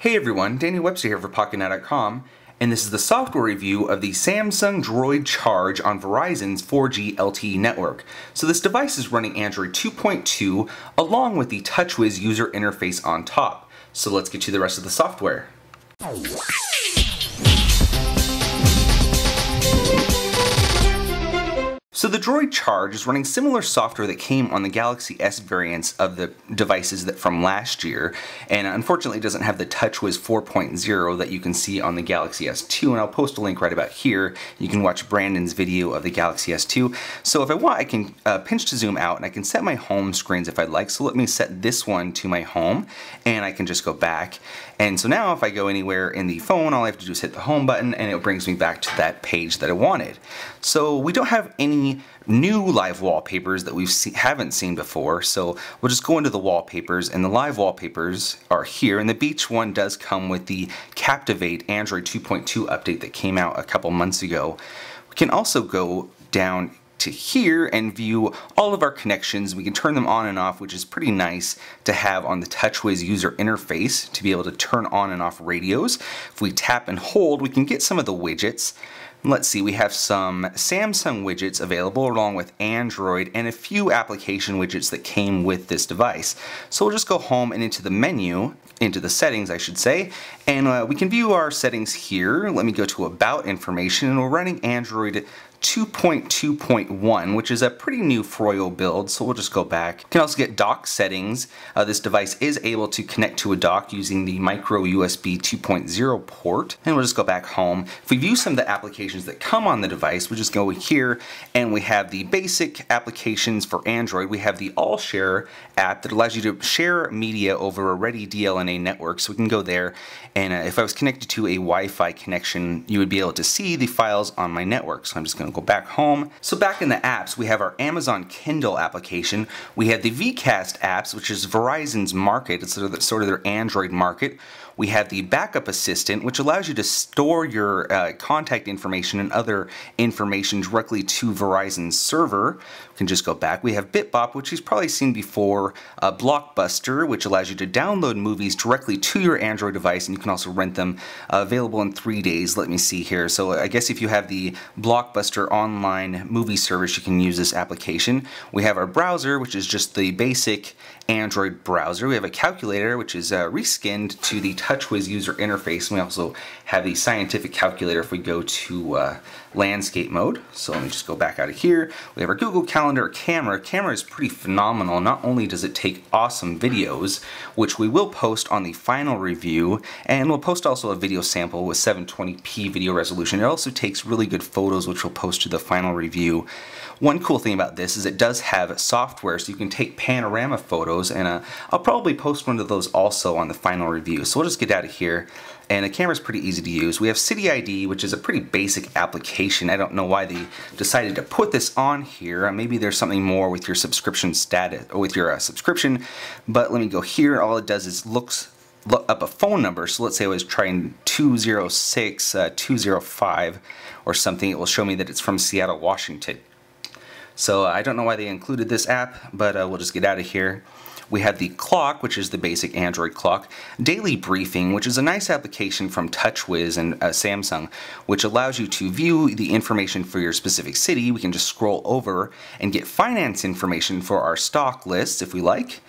Hey everyone, Danny Webster here for Pocketnow.com, and this is the software review of the Samsung Droid Charge on Verizon's 4G LTE network. So this device is running Android 2.2 along with the TouchWiz user interface on top. So let's get to the rest of the software. So the Droid Charge is running similar software that came on the Galaxy S variants of the devices that from last year, and unfortunately it doesn't have the TouchWiz 4.0 that you can see on the Galaxy S2, and I'll post a link right about here. You can watch Brandon's video of the Galaxy S2. So if I want, I can pinch to zoom out, and I can set my home screens if I'd like. So let me set this one to my home, and I can just go back. And so now if I go anywhere in the phone, all I have to do is hit the home button, and it brings me back to that page that I wanted. So we don't have any new live wallpapers that we haven't seen before, so we'll just go into the wallpapers, and the live wallpapers are here, and the beach one does come with the Captivate Android 2.2 update that came out a couple months ago. We can also go down to here and view all of our connections. We can turn them on and off, which is pretty nice to have on the TouchWiz user interface to be able to turn on and off radios. If we tap and hold, we can get some of the widgets. Let's see, we have some Samsung widgets available along with Android and a few application widgets that came with this device. So we'll just go home and into the menu, into the settings I should say, and we can view our settings here. Let me go to About Information, and we're running Android 2.2.1, which is a pretty new Froyo build, so we'll just go back. You can also get dock settings. This device is able to connect to a dock using the micro USB 2.0 port, and we'll just go back home. If we view some of the applications that come on the device, we'll just go here, and we have the basic applications for Android. We have the All Share app that allows you to share media over a ready DLNA network, so we can go there, and if I was connected to a Wi-Fi connection, you would be able to see the files on my network. So I'm just going to go back home. So back in the apps, we have our Amazon Kindle application. We have the Vcast apps, which is Verizon's market. It's sort of their Android market. We have the Backup Assistant, which allows you to store your contact information and other information directly to Verizon's server. We can just go back. We have BitBop, which you've probably seen before. Blockbuster, which allows you to download movies directly to your Android device, and you can also rent them, available in 3 days. Let me see here. So I guess if you have the Blockbuster online movie service, you can use this application. We have our browser, which is just the basic Android browser. We have a calculator, which is reskinned to the TouchWiz user interface. And we also have the scientific calculator if we go to landscape mode. So let me just go back out of here. We have our Google Calendar camera. Camera is pretty phenomenal. Not only does it take awesome videos, which we will post on the final review, and we'll post also a video sample with 720p video resolution. It also takes really good photos, which we'll post to the final review. One cool thing about this is it does have software, so you can take panorama photos, and I'll probably post one of those also on the final review. So we'll just get out of here, and the camera's pretty easy to use. We have City ID, which is a pretty basic application. I don't know why they decided to put this on here. Maybe there's something more with your subscription status, or with your subscription, but let me go here. All it does is look up a phone number. So let's say I was trying 206 205 or something. It will show me that it's from Seattle, Washington. So I don't know why they included this app, but we'll just get out of here. We have the clock, which is the basic Android clock. Daily Briefing, which is a nice application from TouchWiz and Samsung, which allows you to view the information for your specific city. We can just scroll over and get finance information for our stock lists if we like.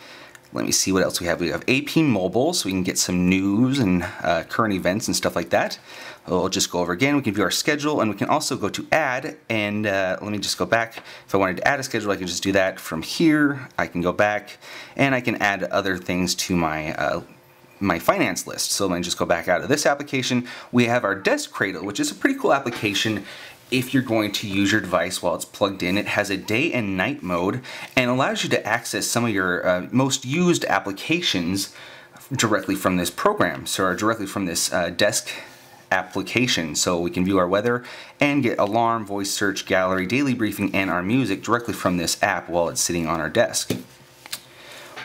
Let me see what else we have. We have AP Mobile, so we can get some news and current events and stuff like that. We'll just go over again. We can view our schedule, and we can also go to Add, and let me just go back. If I wanted to add a schedule, I can just do that from here. I can go back, and I can add other things to my my finance list. So let me just go back out of this application. We have our Desk Cradle, which is a pretty cool application. If you're going to use your device while it's plugged in, it has a day and night mode and allows you to access some of your most used applications directly from this program, so directly from this desk application. So we can view our weather and get alarm, voice search, gallery, daily briefing, and our music directly from this app while it's sitting on our desk.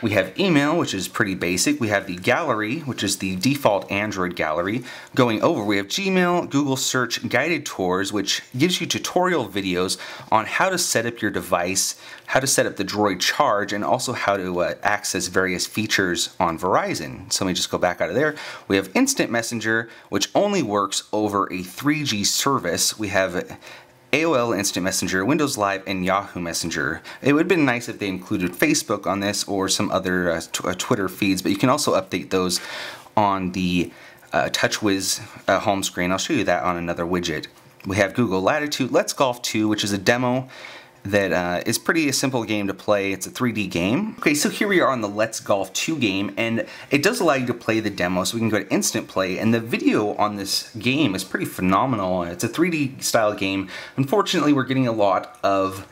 We have email, which is pretty basic. We have the gallery, which is the default Android gallery. Going over, we have Gmail, Google Search, guided tours, which gives you tutorial videos on how to set up your device, how to set up the Droid charge, and also how to access various features on Verizon. So let me just go back out of there. We have Instant Messenger, which only works over a 3G service. We have AOL Instant Messenger, Windows Live, and Yahoo Messenger. It would have been nice if they included Facebook on this or some other Twitter feeds, but you can also update those on the TouchWiz home screen. I'll show you that on another widget. We have Google Latitude, Let's Golf 2, which is a demo that is pretty a simple game to play. It's a 3D game. Okay, so here we are on the Let's Golf 2 game, and it does allow you to play the demo, so we can go to Instant Play, and the video on this game is pretty phenomenal. It's a 3D style game. Unfortunately, we're getting a lot of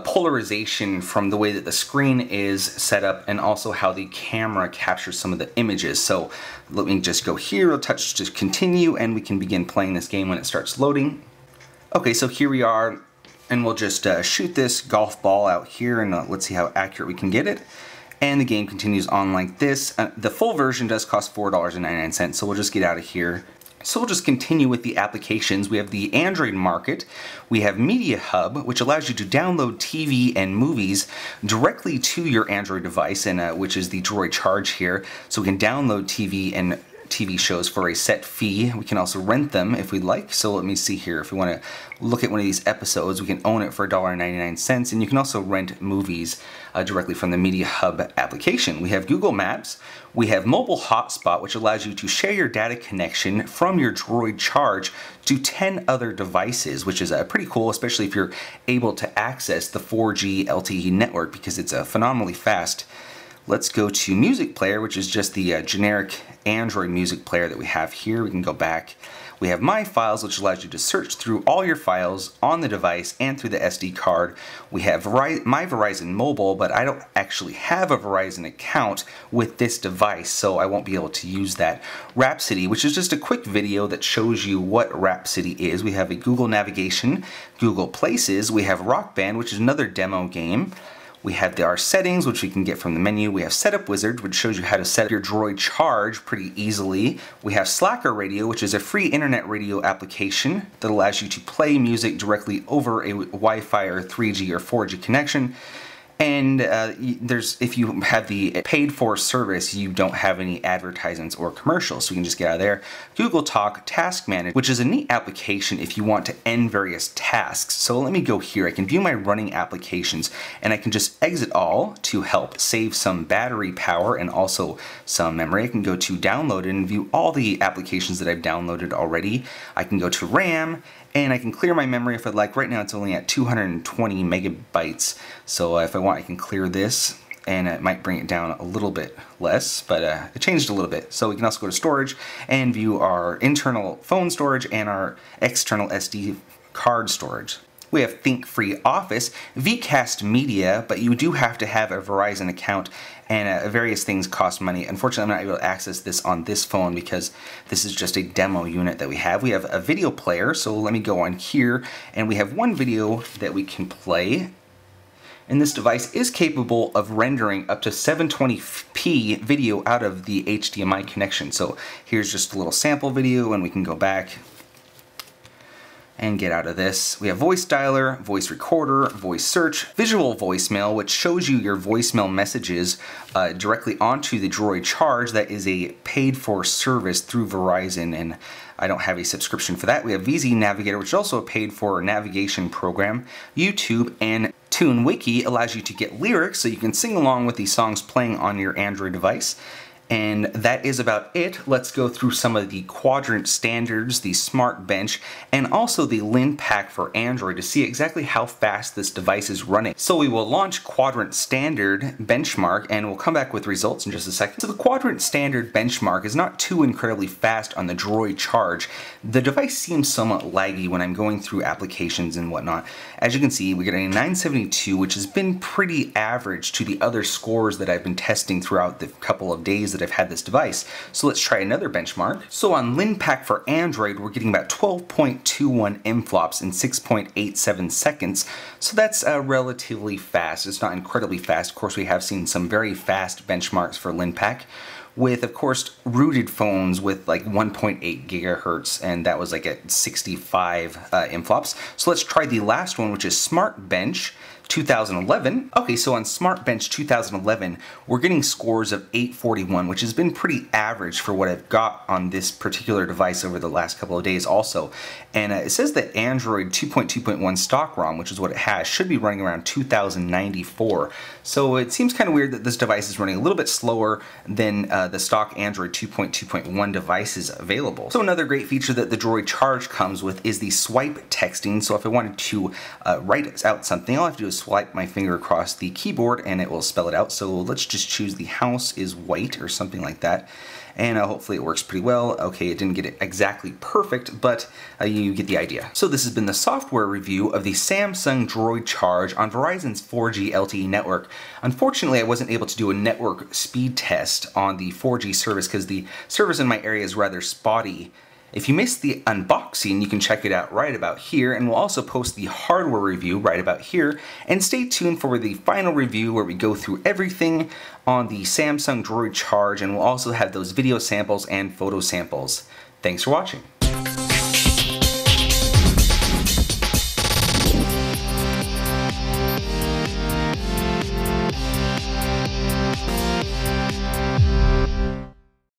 polarization from the way that the screen is set up and also how the camera captures some of the images. So let me just go here, I'll touch to continue, and we can begin playing this game when it starts loading. Okay, so here we are. And we'll just shoot this golf ball out here, and let's see how accurate we can get it. And the game continues on like this. The full version does cost $4.99, so we'll just get out of here. So we'll just continue with the applications. We have the Android market. We have Media Hub, which allows you to download TV and movies directly to your Android device, and which is the Droid charge here. So we can download TV shows for a set fee. We can also rent them if we'd like. So let me see here. If we want to look at one of these episodes, we can own it for $1.99, and you can also rent movies directly from the Media Hub application. We have Google Maps. We have Mobile Hotspot, which allows you to share your data connection from your Droid charge to 10 other devices, which is pretty cool, especially if you're able to access the 4G LTE network, because it's phenomenally fast. Let's go to Music Player, which is just the generic Android music player that we have here. We can go back. We have My Files, which allows you to search through all your files on the device and through the SD card. We have My Verizon Mobile, but I don't actually have a Verizon account with this device, so I won't be able to use that. Rhapsody, which is just a quick video that shows you what Rhapsody is. We have a Google Navigation, Google Places. We have Rock Band, which is another demo game. We have our settings, which we can get from the menu. We have Setup Wizard, which shows you how to set up your Droid charge pretty easily. We have Slacker Radio, which is a free internet radio application that allows you to play music directly over a Wi-Fi or 3G or 4G connection. And if you have the paid-for service, you don't have any advertisements or commercials, so we can just get out of there. Google Talk Task Manager, which is a neat application if you want to end various tasks. So let me go here. I can view my running applications, and I can just exit all to help save some battery power and also some memory. I can go to Download and view all the applications that I've downloaded already. I can go to RAM, and I can clear my memory if I'd like. Right now it's only at 220 megabytes, so if I want I can clear this, and it might bring it down a little bit less, but it changed a little bit. So we can also go to storage and view our internal phone storage and our external SD card storage. We have Think Free Office, Vcast Media, but you do have to have a Verizon account, and various things cost money. Unfortunately, I'm not able to access this on this phone because this is just a demo unit that we have. We have a video player, so let me go on here, and we have one video that we can play. And this device is capable of rendering up to 720p video out of the HDMI connection. So here's just a little sample video, and we can go back and get out of this. We have voice dialer, voice recorder, voice search, visual voicemail, which shows you your voicemail messages directly onto the Droid charge. That is a paid-for service through Verizon, and I don't have a subscription for that. We have VZ Navigator, which is also a paid-for navigation program. YouTube and TuneWiki allows you to get lyrics so you can sing along with these songs playing on your Android device. And that is about it. Let's go through some of the quadrant standards, the Smart Bench, and also the LinPack for Android to see exactly how fast this device is running. So we will launch Quadrant Standard Benchmark, and we'll come back with results in just a second. So the Quadrant Standard Benchmark is not too incredibly fast on the Droid charge. The device seems somewhat laggy when I'm going through applications and whatnot. As you can see, we get a 972, which has been pretty average to the other scores that I've been testing throughout the couple of days that that have had this device. So let's try another benchmark. So on LinPack for Android, we're getting about 12.21 mFlops in 6.87 seconds. So that's relatively fast. It's not incredibly fast. Of course, we have seen some very fast benchmarks for LinPack, with, of course, rooted phones with like 1.8 gigahertz, and that was like at 65 mFlops. So let's try the last one, which is SmartBench 2011. Okay, so on SmartBench 2011, we're getting scores of 841, which has been pretty average for what I've got on this particular device over the last couple of days also. And it says that Android 2.2.1 stock ROM, which is what it has, should be running around 2094. So it seems kind of weird that this device is running a little bit slower than the stock Android 2.2.1 devices available. So another great feature that the Droid Charge comes with is the swipe texting. So if I wanted to write out something, all I have to do is swipe my finger across the keyboard and it will spell it out. So let's just choose the house is white or something like that. And hopefully it works pretty well. Okay, it didn't get it exactly perfect, but you get the idea. So this has been the software review of the Samsung Droid Charge on Verizon's 4G LTE network. Unfortunately, I wasn't able to do a network speed test on the 4G service because the service in my area is rather spotty. If you missed the unboxing, you can check it out right about here, and we'll also post the hardware review right about here. And stay tuned for the final review where we go through everything on the Samsung Droid Charge, and we'll also have those video samples and photo samples. Thanks for watching.